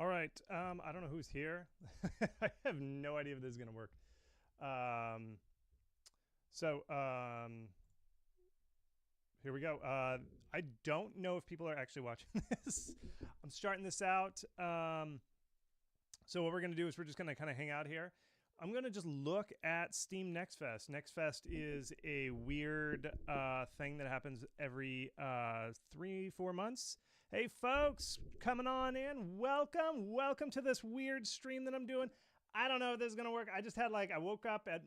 All right. I don't know who's here. I have no idea if this is going to work. Um, so here we go. I don't know if people are actually watching this. I'm starting this out. So what we're going to do is we're just going to kind of hang out here. I'm going to just look at Steam Next Fest. Next Fest is a weird thing that happens every 3-4 months. Hey, folks, coming on in. Welcome to this weird stream that I'm doing. I don't know if this is going to work. I just had I woke up at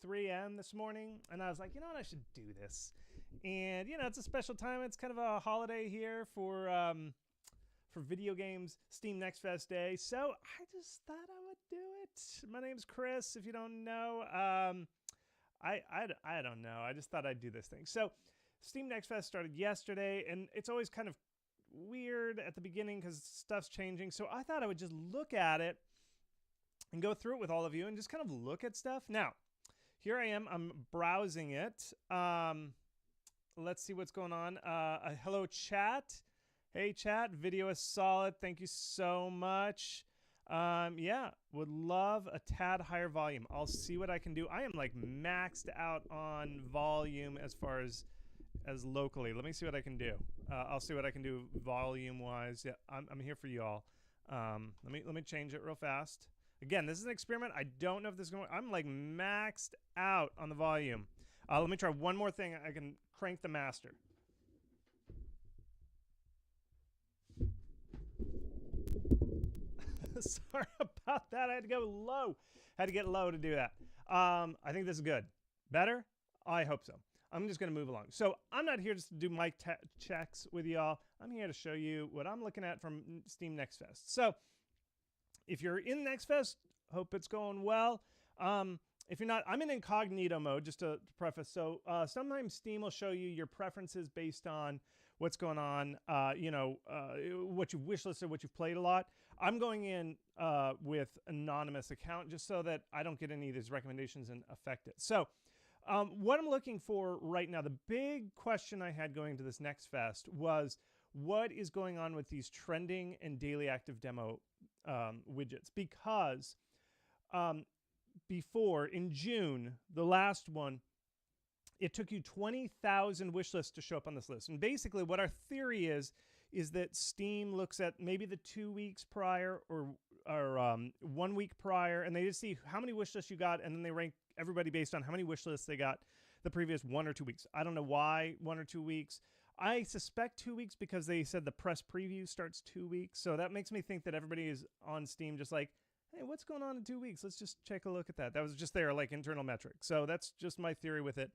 3 a.m. this morning, and I was like, you know what, I should do this. And, it's a special time. It's kind of a holiday here for video games, Steam Next Fest Day. So I just thought I would do it. My name's Chris, if you don't know. I don't know. I just thought I'd do this thing. So Steam Next Fest started yesterday, and it's always kind of weird at the beginning because stuff's changing. So I thought I would just look at it and go through it with all of you and just kind of look at stuff. Now, here I am. I'm browsing it. Let's see what's going on. Hello, chat. Hey, chat. Video is solid. Thank you so much. Yeah, would love a tad higher volume. I'll see what I can do. I am maxed out on volume as far as locally. Let me see what I can do. I'll see what I can do volume wise. Yeah, I'm here for you all. Let me change it real fast. Again, this is an experiment. I don't know if this is going to work. I'm maxed out on the volume. Let me try one more thing. I can crank the master. Sorry about that. I had to go low. Had to get low to do that. I think this is good. Better? I hope so. I'm just going to move along. So I'm not here just to do mic checks with y'all. I'm here to show you what I'm looking at from Steam Next Fest. So if you're in Next Fest, hope it's going well. If you're not, I'm in incognito mode, just to preface. So sometimes Steam will show you your preferences based on what's going on, what you've wishlisted, what you've played a lot. I'm going in with anonymous account just so that I don't get any of these recommendations and affect it. So what I'm looking for right now, the big question I had going to this Next Fest was what is going on with these trending and daily active demo widgets, because before, in June, the last one, it took you 20,000 wish lists to show up on this list. And basically what our theory is that Steam looks at maybe the 2 weeks prior or 1 week prior, and they just see how many wish lists you got, and then they rank everybody based on how many wish lists they got the previous 1 or 2 weeks. I don't know why 1 or 2 weeks. I suspect 2 weeks because they said the press preview starts 2 weeks. So that makes me think that everybody is on Steam just like, hey, what's going on in 2 weeks? Let's just take a look at that. That was just their internal metric. So that's just my theory with it.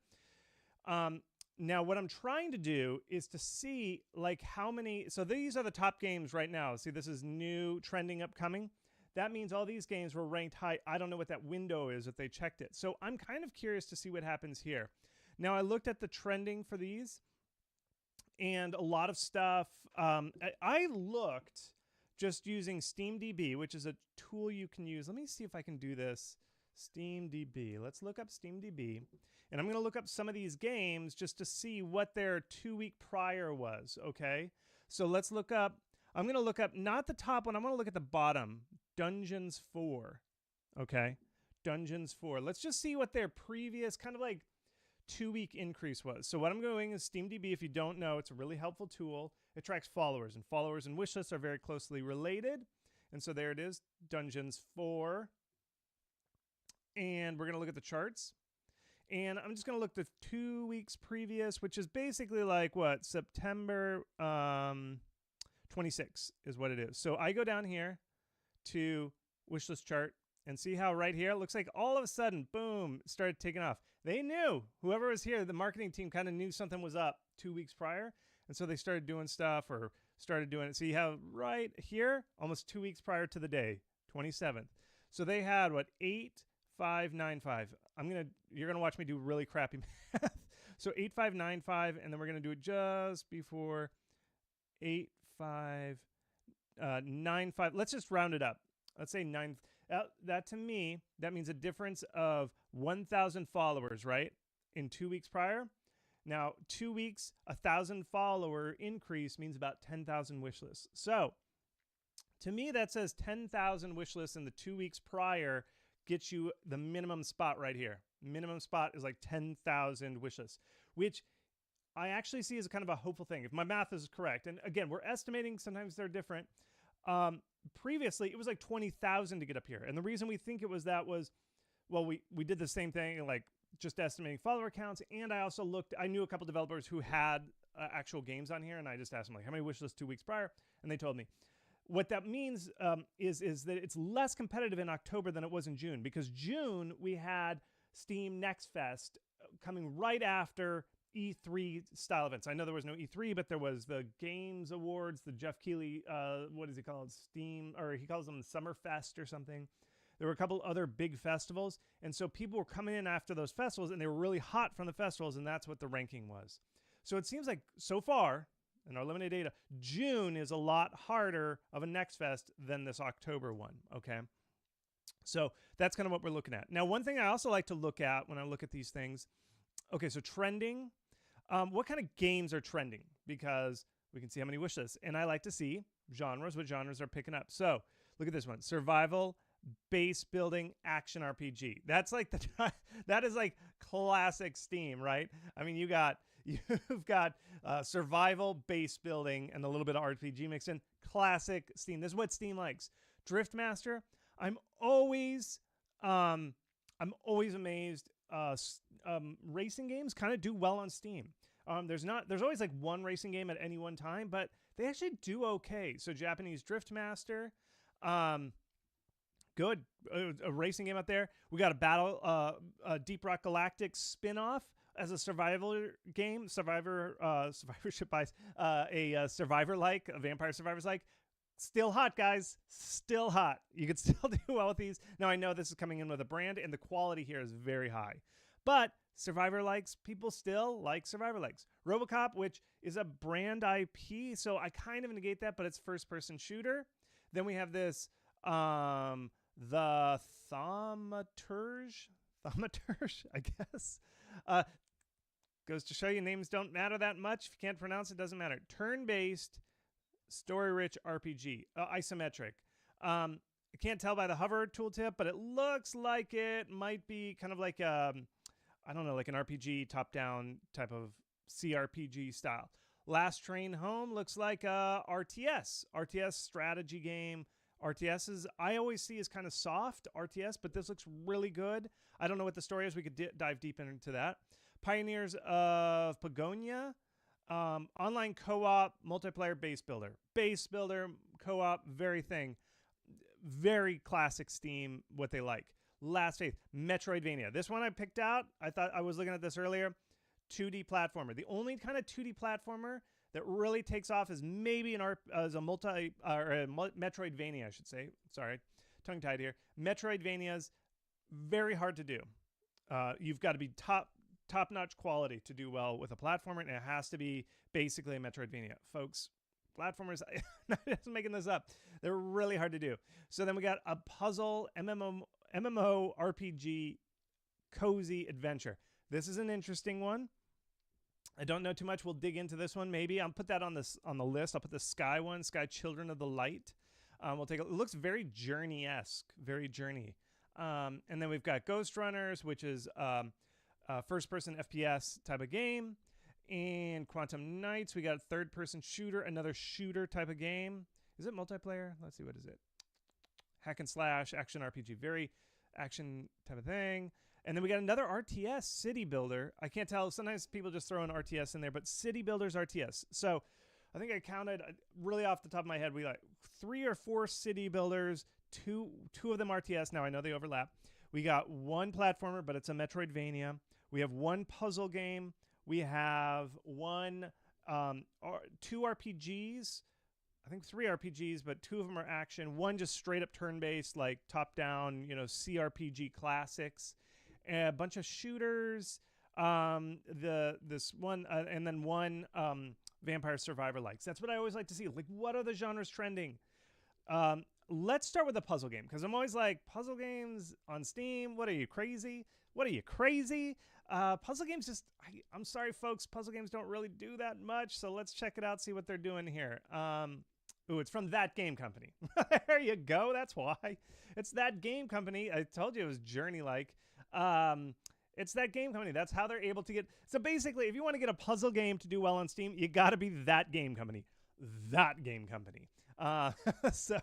Now, what I'm trying to do is to see how many. So these are the top games right now. See, this is new, trending, upcoming. That means all these games were ranked high. I don't know what that window is if they checked it. So I'm kind of curious to see what happens here. Now, I looked at the trending for these, and a lot of stuff. I looked just using SteamDB, which is a tool you can use. Let me see if I can do this. SteamDB. Let's look up SteamDB. And I'm going to look up some of these games just to see what their 2 week prior was, okay? So let's look up. I'm going to look up not the top one. I'm going to look at the bottom. Dungeons 4, okay? Dungeons 4. Let's just see what their previous kind of 2 week increase was. So what I'm doing is SteamDB. If you don't know, it's a really helpful tool. It tracks followers, and followers and wishlists are very closely related. And so there it is, Dungeons 4. And we're going to look at the charts. And I'm just going to look the 2 weeks previous, which is basically September 26 is what it is. So I go down here to wishlist chart and see how right here, it looks like all of a sudden, boom, it started taking off. They knew, whoever was here, the marketing team kind of knew something was up 2 weeks prior. And so they started doing stuff or started doing it. See how right here, almost 2 weeks prior to the day, 27th. So they had 8595. You're gonna watch me do really crappy math. So 8595, and then we're gonna do it just before 8595. Let's just round it up. Let's say 9. That to me, that means a difference of 1,000 followers, right? In 2 weeks prior. Now, 2 weeks, 1,000 follower increase means about 10,000 wish lists. So To me, that says 10,000 wish lists in the 2 weeks prior gets you the minimum spot right here. Minimum spot is like 10,000 wish lists, which I actually see as kind of a hopeful thing, if my math is correct. And again, we're estimating, sometimes they're different. Previously, it was like 20,000 to get up here. And the reason we think it was that was, well, we did the same thing, like just estimating follower counts. And I also I knew a couple developers who had actual games on here. And I just asked them, like, how many wish lists 2 weeks prior? And they told me. What that means is that it's less competitive in October than it was in June, because June we had Steam Next Fest coming right after E3 style events. I know there was no E3, but there was the Games Awards, the Jeff Keighley, what does he call it? Steam, or he calls them Summer Fest or something. There were a couple other big festivals. And so people were coming in after those festivals and they were really hot from the festivals. And that's what the ranking was. So it seems like so far in our limited data, June is a lot harder of a Next Fest than this October one. Okay. So that's kind of what we're looking at. Now, one thing I also like to look at when I look at these things. Okay. So trending. What kind of games are trending? Because we can see how many wish lists. And I like to see genres, what genres are picking up. So look at this one. Survival, base building, action RPG. That's like that is like classic Steam, right? I mean, you've got survival, base building, and a little bit of RPG mixed in. Classic Steam. This is what Steam likes. Driftmaster. I'm always amazed. Racing games kind of do well on Steam. There's always like one racing game at any one time, but they actually do okay. So Japanese Driftmaster, good, a racing game out there. We got a Deep Rock Galactic spin-off as a survival game, survivorship bias, a survivor-like, a vampire survivors-like. Still hot, guys. Still hot. You could still do well with these. Now, I know this is coming in with a brand, and the quality here is very high. But Survivor likes, people still like Survivor likes. RoboCop, which is a brand IP, so I kind of negate that, but it's first-person shooter. Then we have this, the Thaumaturge, I guess. Goes to show you names don't matter that much. If you can't pronounce it, doesn't matter. Turn-based, story-rich RPG, isometric. I can't tell by the hover tooltip, but it looks like it might be kind of like I don't know, like an RPG top-down type of CRPG style. Last Train Home looks like a RTS strategy game. RTSs I always see as kind of soft RTS, but this looks really good. I don't know what the story is. We could dive deep into that. Pioneers of Pagonia. Online co-op, multiplayer base builder. Base builder, co-op, very thing. Very classic Steam, what they like. Last Faith, Metroidvania. This one I picked out. I was looking at this earlier. 2D platformer. The only kind of 2D platformer that really takes off is maybe a Metroidvania, I should say. Sorry, tongue-tied here. Metroidvania's very hard to do. You've got to be top-notch quality to do well with a platformer, and it has to be basically a Metroidvania. Folks, platformers, I'm not just making this up. They're really hard to do. So then we got a puzzle, MMO RPG, cozy adventure. This is an interesting one. I don't know too much. We'll dig into this one maybe. I'll put that on the list. I'll put the Sky one, Sky Children of the Light. We'll take it looks very Journey-esque, very Journey. And then we've got Ghost Runners, which is first-person FPS type of game. And Quantum Knights, we got third-person shooter, another shooter type of game. Is it multiplayer? Let's see, what is it? Hack and slash, action RPG, very action type of thing. And then we got another RTS, City Builder. I can't tell. Sometimes people just throw an RTS in there, but City Builder's RTS. So I think I counted really off the top of my head. We got 3 or 4 City Builders, two of them RTS. Now I know they overlap. We got one platformer, but it's a Metroidvania. We have one puzzle game. We have two RPGs. I think 3 RPGs, but 2 of them are action. One just straight up turn-based, like top-down, CRPG classics. A bunch of shooters. This one, and then one Vampire Survivor likes. That's what I always like to see. Like, what are the genres trending? Let's start with a puzzle game, because I'm always like, puzzle games on Steam. What are you, crazy? What are you, crazy? Puzzle games just, I'm sorry, folks. Puzzle games don't really do that much. So let's check it out, see what they're doing here. Ooh, it's from That Game Company. There you go. That's why. It's That Game Company. I told you it was Journey-like. It's That Game Company. That's how they're able to get. So basically, if you want to get a puzzle game to do well on Steam, you got to be That Game Company. That Game Company. So,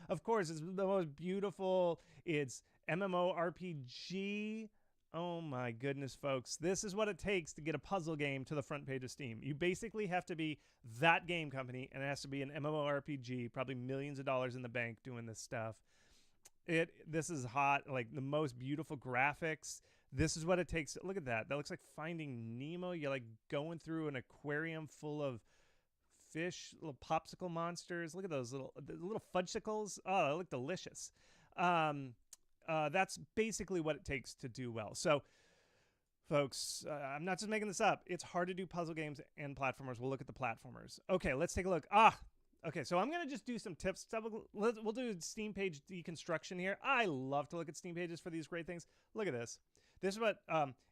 of course, it's the most beautiful. It's MMORPG. Oh my goodness, folks. This is what it takes to get a puzzle game to the front page of Steam. You basically have to be That Game Company, and it has to be an MMORPG, probably millions of dollars in the bank doing this stuff. This is hot, like the most beautiful graphics. This is what it takes. Look at that. That looks like Finding Nemo. You're like going through an aquarium full of fish, little popsicle monsters. Look at those little fudgesicles. Oh, they look delicious. That's basically what it takes to do well. So, folks, I'm not just making this up. It's hard to do puzzle games and platformers. We'll look at the platformers. Okay, let's take a look. Okay, so I'm going to just do some tips. We'll do Steam page deconstruction here. I love to look at Steam pages for these great things. Look at this. This is what,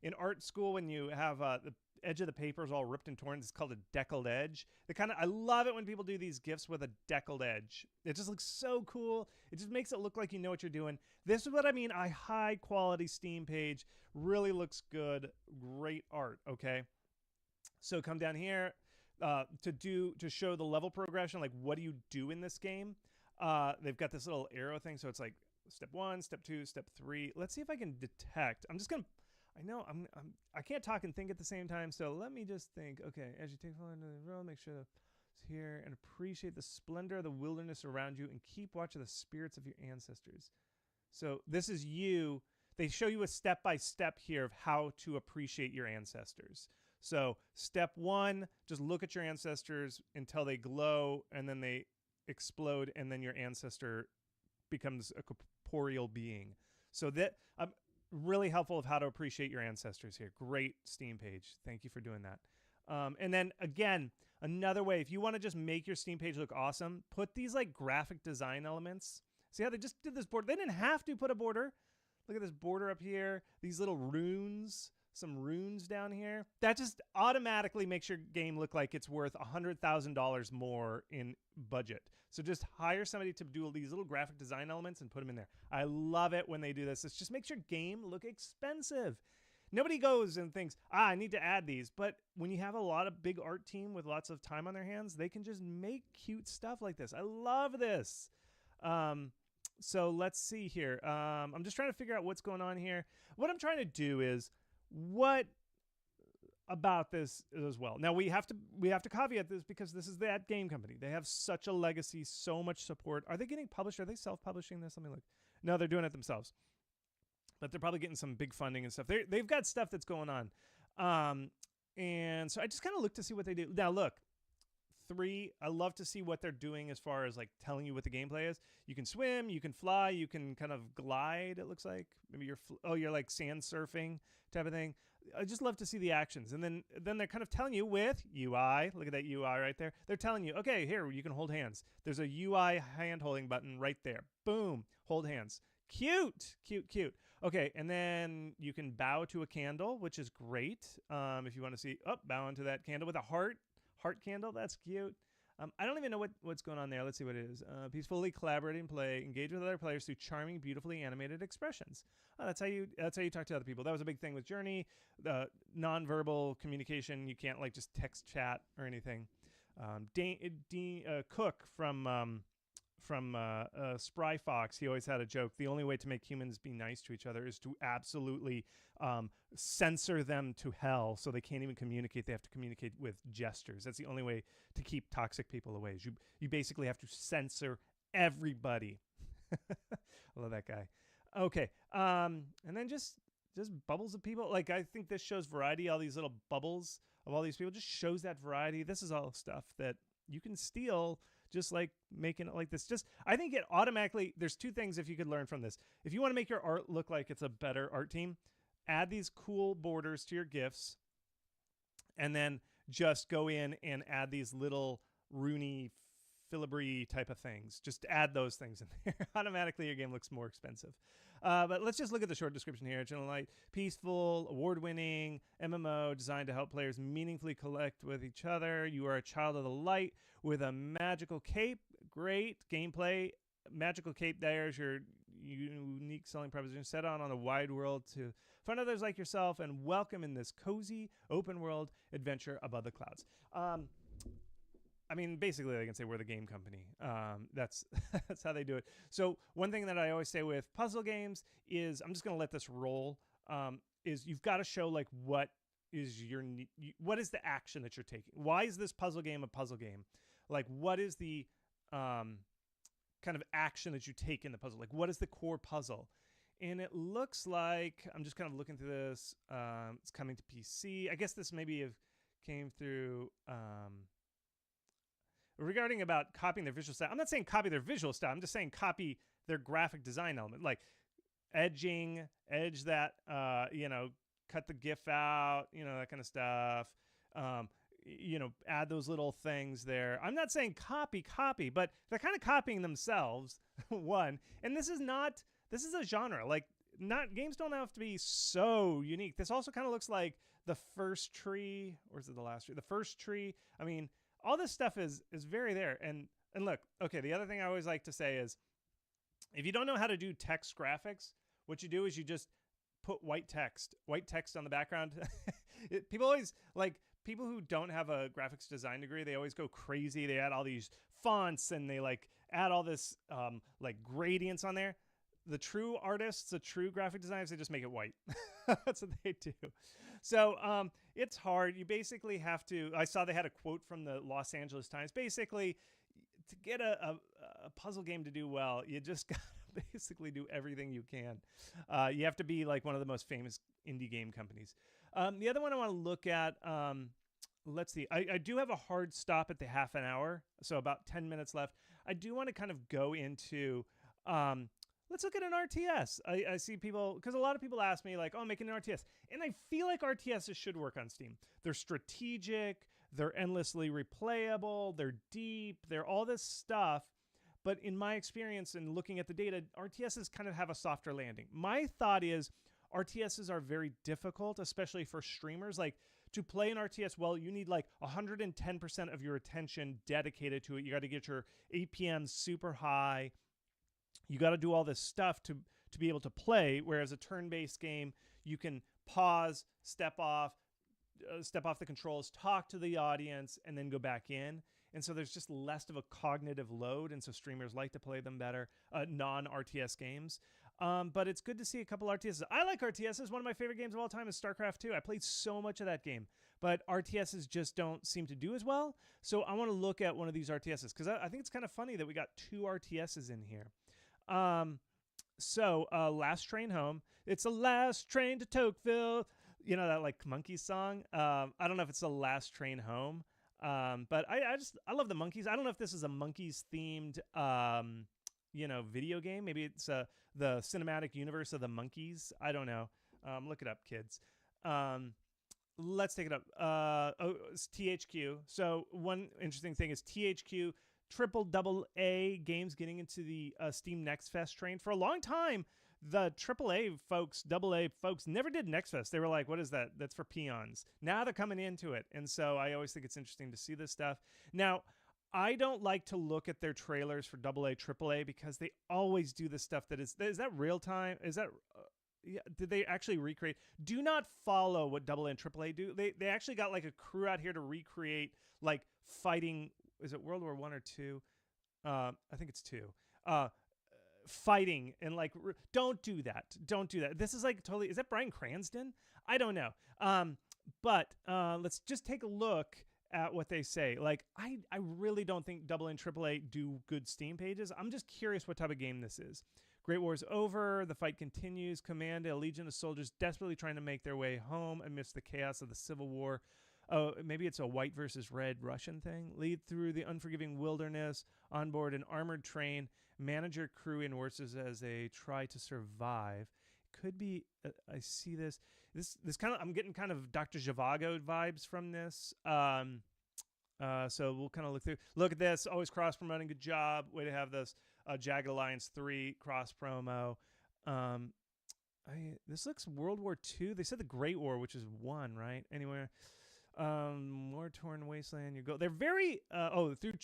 in art school, when you have the edge of the paper is all ripped and torn, it's called a deckled edge. I love it when people do these GIFs with a deckled edge. It just looks so cool. It just makes it look like you know what you're doing. This is what I mean. A high quality Steam page really looks good. Great art, okay? So come down here to show the level progression, like what do you do in this game? They've got this little arrow thing, so it's like step 1, step 2, step 3. Let's see if I can detect. I'm just gonna. I can't talk and think at the same time, so let me just think. Okay, as you take into the road, make sure it's here and appreciate the splendor of the wilderness around you and keep watch of the spirits of your ancestors. So this is you. They show you a step-by-step here of how to appreciate your ancestors. So step 1, just look at your ancestors until they glow and then they explode and then your ancestor becomes a corporeal being. So that really helpful of how to appreciate your ancestors here. Great Steam page. Thank you for doing that. And then again, another way, if you want to just make your Steam page look awesome, put these like graphic design elements. See how they just did this border? They didn't have to put a border. Look at this border up here. These little runes, some runes down here. That just automatically makes your game look like it's worth $100,000 more in budget. So just hire somebody to do these little graphic design elements and put them in there. I love it when they do this. It just makes your game look expensive. Nobody goes and thinks, I need to add these. But when you have a lot of big art team with lots of time on their hands, they can just make cute stuff like this. I love this. So let's see here. I'm just trying to figure out what's going on here. What I'm trying to do is what about this as well. Now we have to caveat this because this is That Game Company. They have such a legacy, so much support. Are they getting published? Are they self-publishing this? Something like, no, they're doing it themselves. But they're probably getting some big funding and stuff. They've got stuff that's going on. And so I just kind of look to see what they do. Now look, 3, I love to see what they're doing as far as like telling you what the gameplay is. You can swim, you can fly, you can kind of glide, it looks like. Maybe you're like sand surfing type of thing. I just love to see the actions. And then they're kind of telling you with UI, look at that UI right there. They're telling you, okay, here, you can hold hands. There's a UI hand holding button right there. Boom, hold hands. Cute, cute, cute. Okay, and then you can bow to a candle, which is great. If you want to see, bow into that candle with a heart candle. That's cute. I don't even know what's going on there. Let's see what it is. Peacefully collaborate and play. Engage with other players through charming, beautifully animated expressions. That's how you talk to other people. That was a big thing with Journey. The nonverbal communication. You can't like just text chat or anything. Cook from Spry Fox, he always had a joke. The only way to make humans be nice to each other is to absolutely censor them to hell so they can't even communicate. They have to communicate with gestures. That's the only way to keep toxic people away. Is you basically have to censor everybody. I love that guy. Okay. And then just bubbles of people. Like, I think this shows variety. All these little bubbles of all these people just shows that variety. This is all stuff that you can steal just like making it like this. I think it automatically, there's 2 things if you could learn from this. If you want to make your art look like it's a better art team, add these cool borders to your GIFs, and then just go in and add these little runey filigree type of things. Just add those things in there. Automatically your game looks more expensive. But let's just look at the short description here. General Light, peaceful, award-winning, MMO designed to help players meaningfully connect with each other. You are a child of the light with a magical cape. great gameplay. Magical Cape there is your unique selling proposition. Set out on a wide world to find others like yourself and welcome in this cozy open world adventure above the clouds. I mean, basically, they can say we're the game company. That's that's how they do it. So one thing that I always say with puzzle games is, I'm just going to let this roll. Is you've got to show like what is what is the action that you're taking? Why is this puzzle game a puzzle game? Like, what is the kind of action that you take in the puzzle? Like, what is the core puzzle? And it looks like, I'm just kind of looking through this. It's coming to PC. I guess this maybe came through. Regarding about copying their visual style, I'm not saying copy their visual style. I'm just saying copy their graphic design element, like edge that, cut the GIF out, that kind of stuff. Add those little things there. I'm not saying copy, but they're kind of copying themselves. One, and this is a genre. Like, games don't have to be so unique. This also kind of looks like the first tree, or is it the last tree? The first tree. I mean, all this stuff is very there. And look, okay, the other thing I always like to say is, if you don't know how to do text graphics, what you do is you just put white text on the background. People always, like, people who don't have a graphics design degree, they always go crazy. They add all these fonts and they like add all this like gradients on there. The true artists, the true graphic designers, they just make it white. That's what they do. So it's hard. You basically have to, I saw they had a quote from the Los Angeles Times. Basically, to get a puzzle game to do well, you just got to basically do everything you can. You have to be like one of the most famous indie game companies. The other one I want to look at, let's see. I do have a hard stop at the half an hour, so about 10 minutes left. I do want to kind of go into... let's look at an RTS. I see people, because a lot of people ask me like, oh, I'm making an RTS. And I feel like RTSs should work on Steam. They're strategic, they're endlessly replayable, they're deep, they're all this stuff. But in my experience and looking at the data, RTSs kind of have a softer landing. My thought is RTSs are very difficult, especially for streamers. Like, to play an RTS well, you need like 110% of your attention dedicated to it. You got to get your APM super high. You got to do all this stuff to be able to play, whereas a turn-based game, you can pause, step off the controls, talk to the audience, and then go back in. And so there's just less of a cognitive load, and so streamers like to play them better, non-RTS games. But it's good to see a couple RTSs. I like RTSs. One of my favorite games of all time is StarCraft 2. I played so much of that game, but RTSs just don't seem to do as well. So I want to look at one of these RTSs, because I think it's kind of funny that we got 2 RTSs in here. Last Train Home. It's the last train to Tocqueville. You know that like Monkeys song? I don't know if it's the last train home. But I love the Monkeys. I don't know if this is a Monkeys themed, video game. Maybe it's the cinematic universe of the Monkeys. I don't know. Look it up, kids. Let's take it up. It's THQ. So one interesting thing is THQ double A games getting into the Steam Next Fest train. For a long time, the AA folks, AA folks never did Next Fest. They were like, what is that? That's for peons. Now they're coming into it. And so I always think it's interesting to see this stuff. Now, I don't like to look at their trailers for AA, AAA, because they always do this stuff that is that real time? Is that... did they actually recreate? Do not follow what AA and AAA do. They actually got like a crew out here to recreate like fighting... Is it World War I or II? I think it's II. Fighting and like, don't do that. Don't do that. This is like totally, is that Bryan Cranston? I don't know. But let's just take a look at what they say. Like, I really don't think AA and AAA do good Steam pages. I'm just curious what type of game this is. Great War is over. The fight continues. Command a legion of soldiers desperately trying to make their way home amidst the chaos of the Civil War. Oh, maybe it's a white versus red Russian thing. Lead through the unforgiving wilderness, on board an armored train, manage your crew and horses as they try to survive. Could be, I see this kind of, I'm getting kind of Dr. Zhivago vibes from this. So we'll kind of look at this. Always cross promoting. Good job. Way to have this. Jagged Alliance 3 cross promo. This looks World War II. They said the Great War, which is 1, right? Anyway. War torn wasteland. You go. They're very through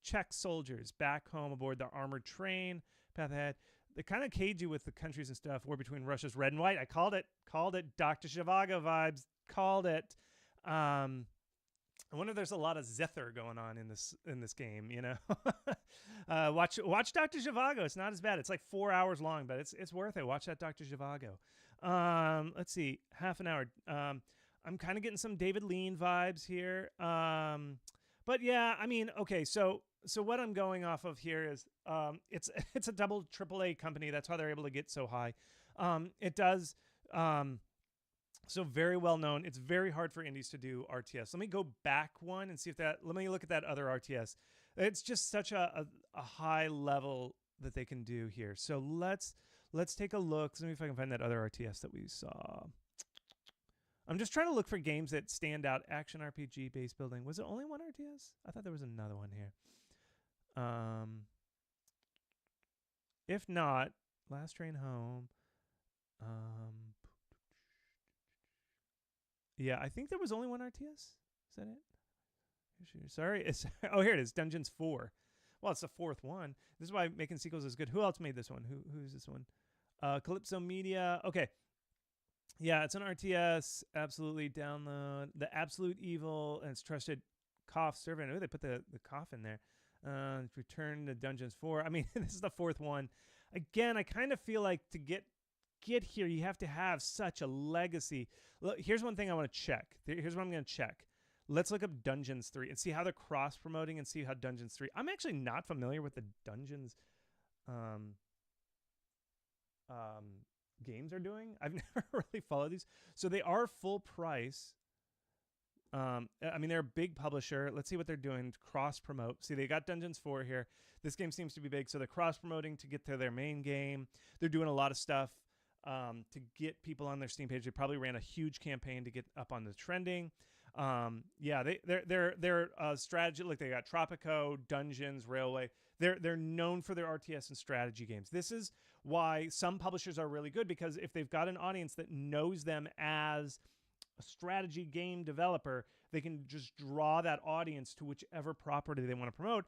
Czech soldiers back home aboard the armored train. Path ahead. They kind of cage you with the countries and stuff. War between Russia's red and white. I called it. Called it. Dr. Zhivago vibes. Called it. I wonder if there's a lot of Zither going on in this game, you know. Watch Dr. Zhivago. It's not as bad. It's like 4 hours long, but it's worth it. Watch that Dr. Zhivago. Let's see, half an hour. I'm kind of getting some David Lean vibes here. But yeah, I mean, okay, so what I'm going off of here is it's a double AAA company. That's how they're able to get so high. It does. So very well known. It's very hard for indies to do RTS. Let me go back one and see if that. Let me look at that other RTS. It's just such a high level that they can do here. So let's take a look. Let me see if I can find that other RTS that we saw. I'm just trying to look for games that stand out. Action RPG, base building. Was it only one RTS? I thought there was another one here. If not, Last Train Home. Yeah, I think there was only one RTS. Is that it? Sorry. Oh, here it is. Dungeons 4. Well, it's the fourth one. This is why making sequels is good. Who else made this one? Who's this one? Calypso Media. Okay. Yeah, it's an RTS. Absolutely download. The Absolute Evil and its trusted cough servant. Oh, they put the cough in there. Return to Dungeons 4. I mean, this is the fourth one. Again, I kind of feel like to get here, you have to have such a legacy. Look, here's one thing I want to check. Here's what I'm going to check. Let's look up Dungeons 3 and see how they're cross-promoting and see how Dungeons 3... I'm actually not familiar with the Dungeons games are doing. I've never really followed these. So they are full price. I mean, they're a big publisher. Let's see what they're doing to cross-promote. See, they got Dungeons 4 here. This game seems to be big, so they're cross-promoting to get to their main game. They're doing a lot of stuff to get people on their Steam page. They probably ran a huge campaign to get up on the trending. Yeah, they're strategy. Like they got Tropico, Dungeons, Railway. They're known for their RTS and strategy games. This is why some publishers are really good, because if they've got an audience that knows them as a strategy game developer, they can just draw that audience to whichever property they want to promote.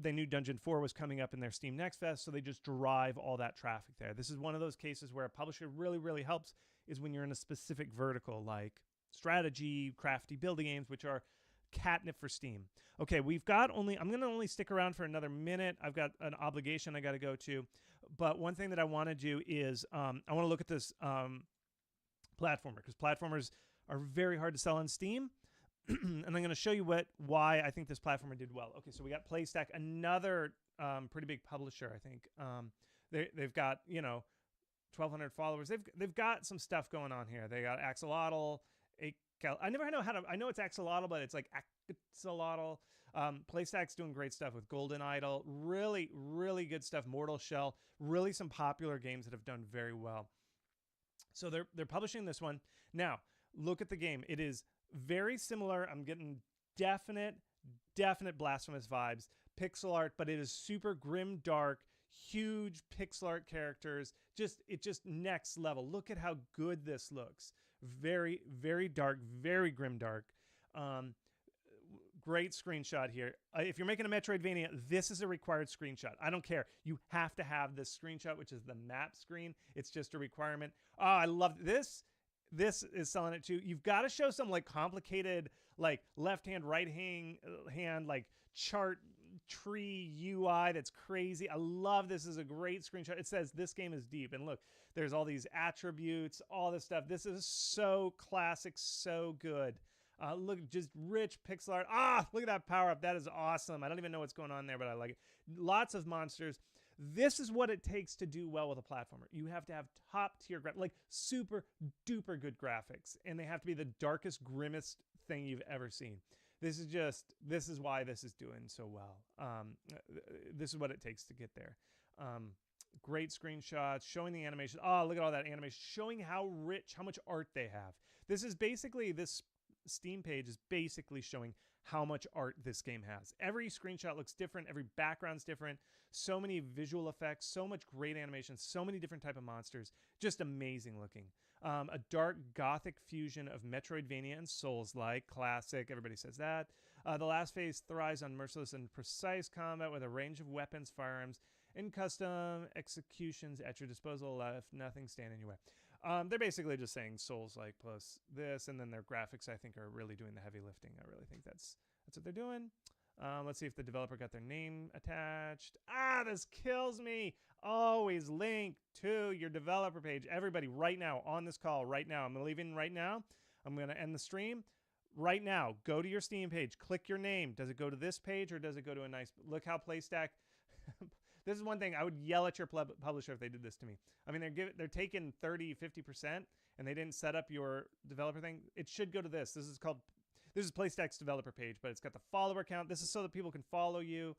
They knew Dungeon 4 was coming up in their Steam Next Fest, so they just drive all that traffic there. This is one of those cases where a publisher really, really helps, is when you're in a specific vertical like strategy, crafty building games, which are catnip for Steam. Okay, we've got I'm going to only stick around for another minute. I've got an obligation I got to go to. But one thing that I want to do is I want to look at this platformer, because platformers are very hard to sell on Steam. And I'm going to show you why I think this platformer did well. Okay, so we got Playstack, another pretty big publisher, I think. They've got, 1,200 followers. They've got some stuff going on here. They got Axolotl. I never know how to. I know it's Axolotl, but it's like Axolotl. Playstack's doing great stuff with Golden Idol. Really, really good stuff. Mortal Shell. Really some popular games that have done very well. So they're publishing this one. Now, look at the game. It is very similar. I'm getting definite Blasphemous vibes. Pixel art, but it is super grim dark, huge pixel art characters. Just next level. Look at how good this looks. Very, very dark, very grim dark. Great screenshot here. If you're making a Metroidvania, this is a required screenshot. I don't care. You have to have this screenshot, which is the map screen. It's just a requirement. Oh, I love this. This is selling it too. You've got to show some like complicated, like left hand, right hand, like chart tree UI that's crazy. I love this. Is a great screenshot. It says this game is deep, and look, there's all these attributes, all this stuff. This is so classic, so good. Look, just rich pixel art. Look at that power up. That is awesome. I don't even know what's going on there, but I like it. Lots of monsters. This is what it takes to do well with a platformer. You have to have top tier like super duper good graphics, and they have to be the darkest, grimmest thing you've ever seen. This is why this is doing so well. This is what it takes to get there. Great screenshots showing the animation. Look at all that animation, showing how rich, how much art they have. This Steam page is basically showing how much art this game has. Every screenshot looks different. Every background's different. So many visual effects, so much great animation, so many different type of monsters. Just amazing looking. A dark gothic fusion of Metroidvania and Souls-like. Classic. Everybody says that. The last phase thrives on merciless and precise combat with a range of weapons, firearms, and custom executions at your disposal. Left nothing stand in your way. They're basically just saying Souls-like plus this, and then their graphics, I think, are really doing the heavy lifting. I really think that's what they're doing. Let's see if the developer got their name attached. Ah, this kills me. Always link to your developer page. Everybody, right now, on this call, right now. I'm leaving right now. I'm going to end the stream. Right now, go to your Steam page. Click your name. Does it go to this page or does it go to a nice... Look how Playstack... This is one thing I would yell at your publisher if they did this to me. I mean, they're taking 30, 50%, and they didn't set up your developer thing. It should go to this. This is Playstack's developer page, but it's got the follower count. This is so that people can follow you.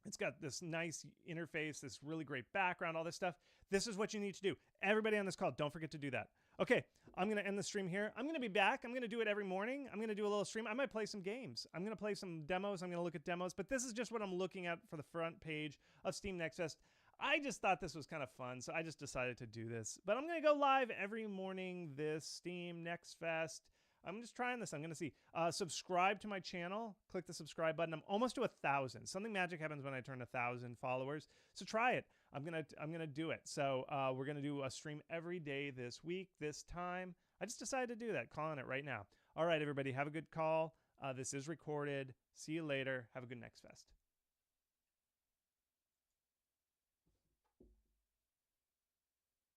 It's got this nice interface, this really great background, all this stuff. This is what you need to do. Everybody on this call, don't forget to do that. Okay, I'm going to end the stream here. I'm going to be back. I'm going to do it every morning. I'm going to do a little stream. I might play some games. I'm going to play some demos. I'm going to look at demos. But this is just what I'm looking at for the front page of Steam Next Fest. I just thought this was kind of fun, so I just decided to do this. But I'm going to go live every morning this Steam Next Fest. I'm just trying this. I'm going to see. Subscribe to my channel. Click the subscribe button. I'm almost to 1,000. Something magic happens when I turn 1,000 followers. So try it. I'm gonna do it. So we're gonna do a stream every day this week, this time. I just decided to do that. Calling it right now. All right, everybody. Have a good call. This is recorded. See you later. Have a good Next Fest.